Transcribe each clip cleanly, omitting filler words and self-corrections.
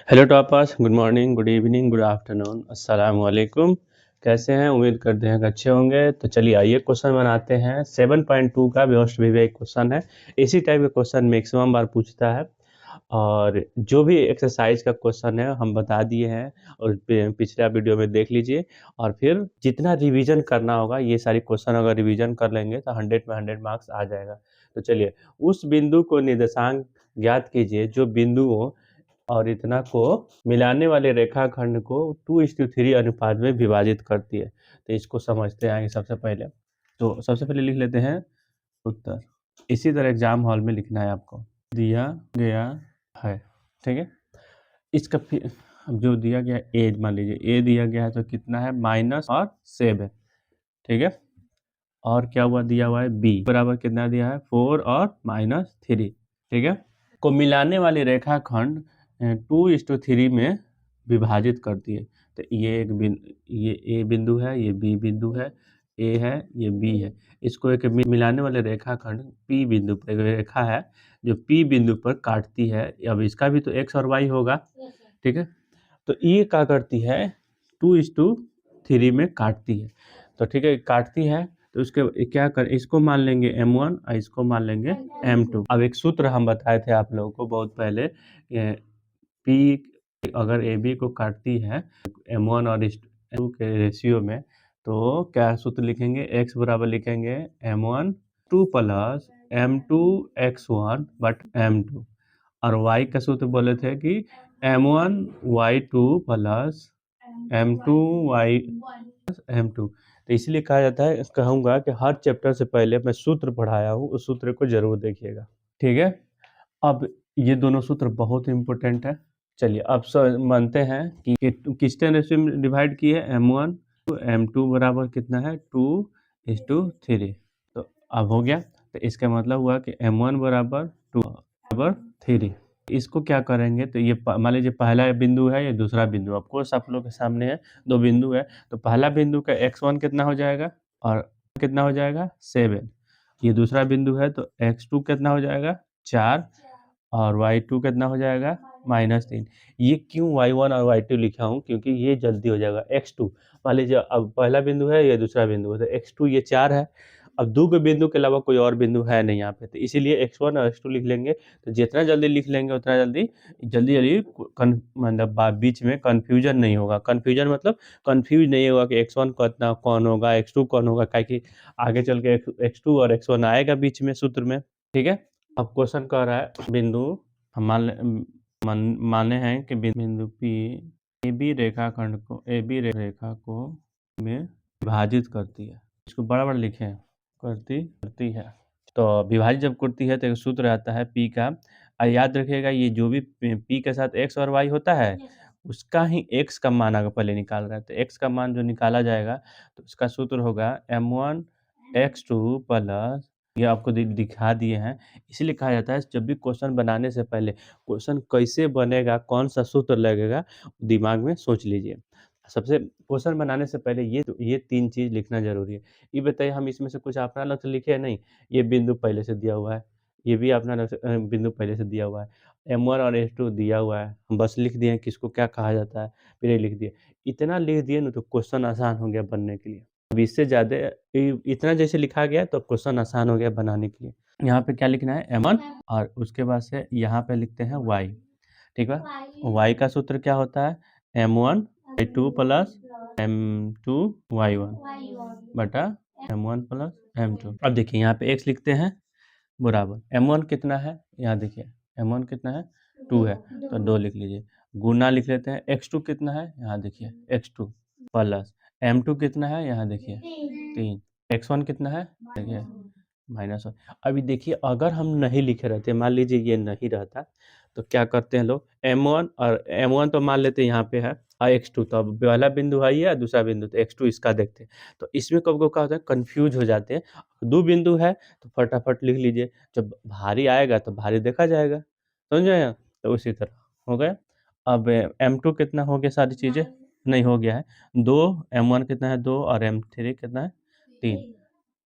Hello toppers, good morning, good evening, good afternoon, अस्सलाम वालेकुम। कैसे हैं? उम्मीद करते हैं कि अच्छे होंगे। तो चलिए आइए क्वेश्चन बनाते हैं। 7.2 का व्यवस्थ विवेक क्वेश्चन है। इसी टाइप का क्वेश्चन मैक्सिमम बार पूछता है और जो भी एक्सरसाइज का क्वेश्चन है हम बता दिए हैं और पिछला वीडियो में देख लीजिए। और फिर जितना रिवीजन करना होगा, ये सारी क्वेश्चन अगर रिवीजन कर लेंगे तो 100 में 100 मार्क्स आ जाएगा। तो चलिए उस बिंदु को निर्देशांक ज्ञात कीजिए जो बिंदुओं और इतना को मिलाने वाले रेखाखंड को 2:3 अनुपात में विभाजित करती है। तो इसको समझते आएंगे। सबसे पहले लिख लेते हैं उत्तर। इसी तरह एग्जाम हॉल में लिखना है आपको, दिया गया है। ठीक है, इसका फिर अब जो दिया गया ए, मान लीजिए ए दिया गया है तो कितना है, -7। ठीक है, और क्या हुआ, दिया हुआ है बी बराबर कितना दिया है, 4 और -3। ठीक है, को मिलाने वाली रेखाखंड 2:3 में विभाजित करती है। तो ये ये ए बिंदु है, ये बी बिंदु है, ए है, ये बी है। इसको एक मिलाने वाले रेखाखंड पी बिंदु पर, एक रेखा है जो पी बिंदु पर काटती है। अब इसका भी तो एक्स और वाई होगा। ठीक है, तो ये क्या करती है, 2:3 में काटती है। तो ठीक है, काटती है तो उसके क्या कर, इसको मान लेंगे m1 और इसको मान लेंगे m2। अब एक सूत्र हम बताए थे आप लोगों को बहुत पहले, पी अगर ए बी को काटती है m1 और m2 के रेशियो में, तो क्या सूत्र लिखेंगे, x बराबर लिखेंगे m1 2 plus m2 x1 but m2। और y का सूत्र बोले थे कि m1 y2 plus m2 m2। तो इसलिए कहा जाता है, कहूँगा कि हर चैप्टर से पहले मैं सूत्र पढ़ाया हूँ, उस सूत्र को जरूर देखिएगा। ठीक है, अब ये दोनों सूत्र बहुत इंपॉर्टेंट है। चलिए अब मानते हैं कि किसने रेशियो में डिवाइड की है, m1 तो m2 बराबर कितना है, 2:3। तो अब हो गया, तो इसका मतलब हुआ कि m1 बराबर 2 बराबर 3। इसको क्या करेंगे, तो ये मान लीजिए पहला बिंदु है, ये दूसरा बिंदु, ऑफकोर्स आप लोग के सामने है, दो बिंदु है। तो पहला बिंदु का x1 कितना हो जाएगा और कितना हो जाएगा, 7। ये दूसरा बिंदु है तो x2 कितना हो जाएगा, 4, और y2 कितना हो जाएगा, -3। ये क्यों y1 और y2 लिखा हूँ, क्योंकि ये जल्दी हो जाएगा। x2 मान लीजिए, अब पहला बिंदु है, ये दूसरा बिंदु है, तो x2 ये 4 है। अब दो के बिंदु के अलावा कोई और बिंदु है नहीं यहाँ पे, तो इसीलिए x1 और x2 लिख लेंगे। तो जितना जल्दी लिख लेंगे उतना जल्दी जल्दी मतलब बीच में कन्फ्यूजन नहीं होगा। कन्फ्यूजन मतलब कंफ्यूज नहीं होगा कि x1 कितना कौन होगा, x2 कौन होगा, क्या आगे चल के x2 और x1 आएगा बीच में सूत्र में। ठीक है, अब क्वेश्चन कह रहा है बिंदु, हम माने हैं कि बिंदु P ए बी रेखा को में विभाजित करती है। इसको बड़ा बड़ा लिखें, करती है। तो विभाजित जब करती है तो एक सूत्र आता है P का, याद रखिएगा ये जो भी P के साथ x और y होता है उसका ही x का मान अगर पहले निकाल रहा है, तो x का मान जो निकाला जाएगा तो उसका सूत्र होगा m1 x2 प्लस, ये आपको दिखा दिए हैं। इसीलिए कहा जाता है जब भी क्वेश्चन बनाने से पहले क्वेश्चन कैसे बनेगा, कौन सा सूत्र लगेगा, दिमाग में सोच लीजिए। सबसे क्वेश्चन बनाने से पहले ये 3 चीज़ लिखना जरूरी है। ये बताइए, हम इसमें से कुछ अपना अलग से लिखे हैं? नहीं, ये बिंदु पहले से दिया हुआ है, ये भी अपना अलग से बिंदु पहले से दिया हुआ है, m1 और m2 दिया हुआ है, हम बस लिख दिए किसको क्या कहा जाता है, फिर ये लिख दिए। इतना लिख दिए ना तो क्वेश्चन आसान हो गया बनने के लिए। अब इससे ज़्यादा इतना जैसे लिखा गया तो क्वेश्चन आसान हो गया बनाने के लिए। यहाँ पे क्या लिखना है, m1, और उसके बाद से यहाँ पे लिखते हैं y। ठीक है, y का सूत्र क्या होता है, m1 y2 plus m2 y1 बटा m1 प्लस m2। अब देखिए यहाँ पे x लिखते हैं बराबर m1 कितना है, यहाँ देखिए m1 कितना है, 2 है, तो 2 लिख लीजिए। गुना लिख लेते हैं, x2 कितना है, यहाँ देखिए x2 प्लस m2 कितना है, यहाँ देखिए 3, x1 कितना है, देखिए -1। अभी देखिए अगर हम नहीं लिखे रहते, मान लीजिए ये नहीं रहता, तो क्या करते हैं लोग, m1 और m1 तो मान लेते हैं यहाँ पे है, और x2 तो अब पहला बिंदु है ये, दूसरा बिंदु तो x2 इसका देखते हैं। तो इसमें कब को क्या होता है, कन्फ्यूज हो जाते हैं। दो बिंदु है तो फटाफट लिख लीजिए, जब भारी आएगा तो भारी देखा जाएगा, समझ आया? तो उसी तरह हो गया। अब m2 कितना हो गया, सारी चीज़ें नहीं हो गया है, 2, m1 कितना है 2, और m3 कितना है 3।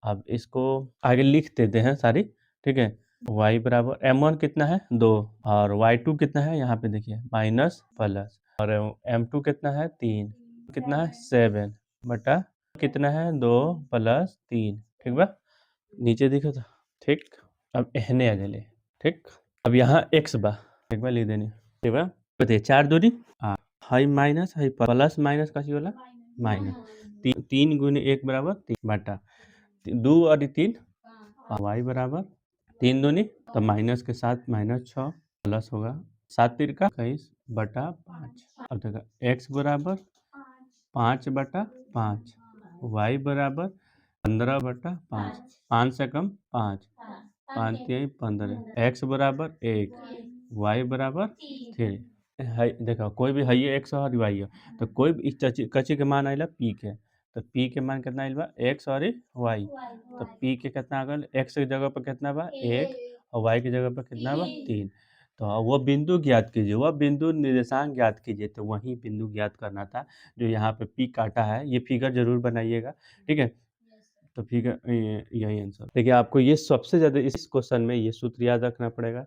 अब इसको आगे लिख देते हैं सारी, ठीक है। y बराबर m1 कितना है 2 और y2 कितना है यहाँ पे देखिए माइनस प्लस और m2 कितना है 3 कितना है 7 बटा कितना है 2 प्लस 3 ठीक बा नीचे दिखो तो ठीक अब एहने आ गए ठीक अब यहाँ x बा ठीक बा लिख देनी ठीक बा बताइए 4 दूनी high minus high plus minus का होला माइनस 3 गुने 1 बराबर 3 बटा 2 और 3 y बराबर 3 दूनी तो माइनस के साथ -6 प्लस होगा 7 3 का 21 बटा 5 अब देखो x बराबर 5 बटा 5 y बराबर 15 बटा 5 5 से कम 5 5 3 15 x बराबर 1 y बराबर 3 है देखो कोई भी है एक्स और वाई है तो कोई भी कची के मान आइला पी के तो पी के मान कितना आइल बा एक्स और वाई तो पी के कितना आ गल एक्स की जगह पर कितना बा 1 और वाई की जगह पर कितना बा 3 तो वो बिंदु ज्ञात कीजिए वह बिंदु निर्देशांक ज्ञात कीजिए तो वही बिंदु ज्ञात करना था जो यहाँ पे पी काटा है ये फिगर जरूर बनाइएगा ठीक है तो फिगर यही आंसर देखिए आपको ये सबसे ज़्यादा इस क्वेश्चन में ये सूत्र याद रखना पड़ेगा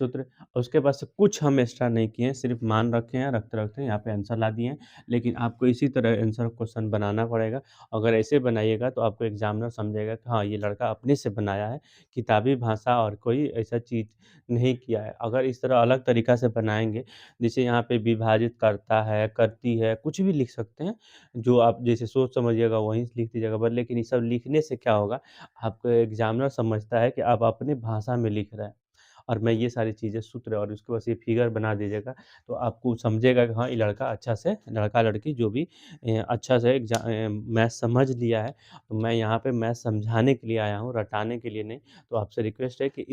सूत्र उसके बाद से कुछ हम एक्स्ट्रा नहीं किए हैं सिर्फ मान रखे हैं रखते रखते यहाँ पे आंसर ला दिए हैं लेकिन आपको इसी तरह आंसर क्वेश्चन बनाना पड़ेगा अगर ऐसे बनाइएगा तो आपको एग्जामिनर समझेगा कि हाँ ये लड़का अपने से बनाया है किताबी भाषा और कोई ऐसा चीज़ नहीं किया है अगर इस तरह अलग तरीका से बनाएंगे जैसे यहाँ पे विभाजित करता है करती है कुछ भी लिख सकते हैं जो आप जैसे सोच समझिएगा वहीं से लिख दीजिएगा बट लेकिन ये सब लिखने से क्या होगा आपको एग्जामिनर समझता है कि आप अपनी भाषा में लिख रहे हैं और मैं ये सारी चीज़ें सूत्र और उसके बाद ये फिगर बना दीजिएगा तो आपको समझेगा कि हाँ ये लड़का अच्छा से लड़का लड़की जो भी अच्छा से मैथ समझ लिया है तो मैं यहाँ पे मैथ समझाने के लिए आया हूँ रटाने के लिए नहीं तो आपसे रिक्वेस्ट है कि इस